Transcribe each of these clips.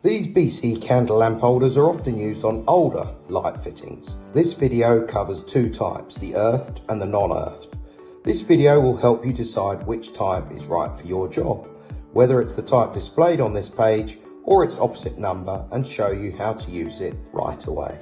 These BC candle lamp holders are often used on older light fittings. This video covers two types, the earthed and the non-earthed. This video will help you decide which type is right for your job, whether it's the type displayed on this page or its opposite number, and show you how to use it right away.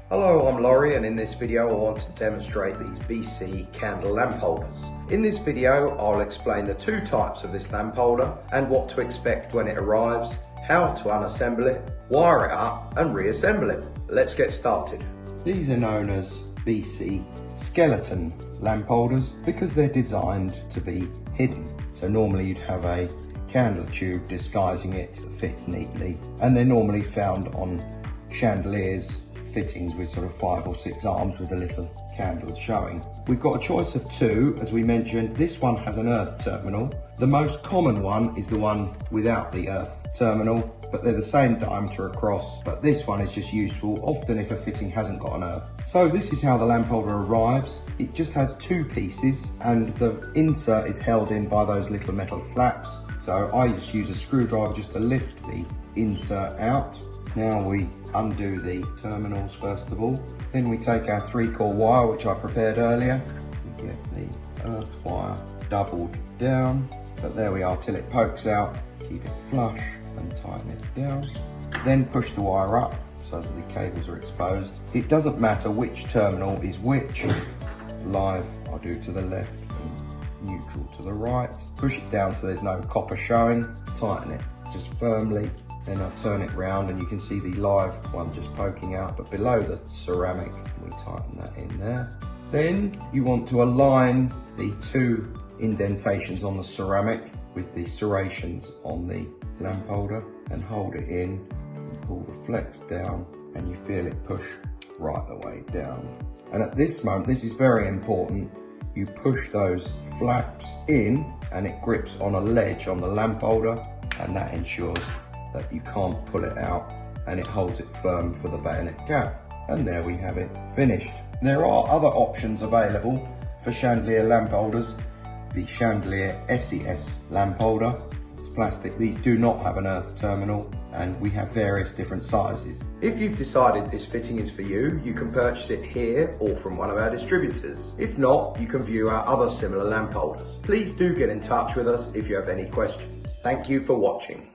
Hello, I'm Laurie, and in this video I want to demonstrate these BC candle lamp holders. In this video I'll explain the two types of this lamp holder and what to expect when it arrives, how to unassemble it, wire it up and reassemble it. Let's get started. These are known as BC skeleton lamp holders because they're designed to be hidden. So normally you'd have a candle tube disguising it that fits neatly, and they're normally found on chandeliers, fittings with sort of 5 or 6 arms with the little candles showing. We've got a choice of two, as we mentioned. This one has an earth terminal. The most common one is the one without the earth terminal, but they're the same diameter across, but this one is just useful often if a fitting hasn't got an earth. So this is how the lamp holder arrives. It just has two pieces and the insert is held in by those little metal flaps. So I just use a screwdriver just to lift the insert out. Now we undo the terminals first of all. Then we take our 3-core wire, which I prepared earlier. We get the earth wire doubled down, but there we are till it pokes out. Keep it flush and tighten it down. Then push the wire up so that the cables are exposed. It doesn't matter which terminal is which. Live I'll do to the left and neutral to the right. Push it down so there's no copper showing. Tighten it just firmly. Then I'll turn it round and you can see the live one just poking out, but below the ceramic, we tighten that in there. Then you want to align the two indentations on the ceramic with the serrations on the lamp holder and hold it in and pull the flex down, and you feel it push right the way down. And at this moment, this is very important, you push those flaps in and it grips on a ledge on the lamp holder, and that ensures that you can't pull it out, and it holds it firm for the bayonet cap. And there we have it finished. There are other options available for chandelier lamp holders. The chandelier SES lamp holder, it's plastic. These do not have an earth terminal, and we have various different sizes. If you've decided this fitting is for you, you can purchase it here or from one of our distributors. If not, you can view our other similar lamp holders. Please do get in touch with us if you have any questions. Thank you for watching.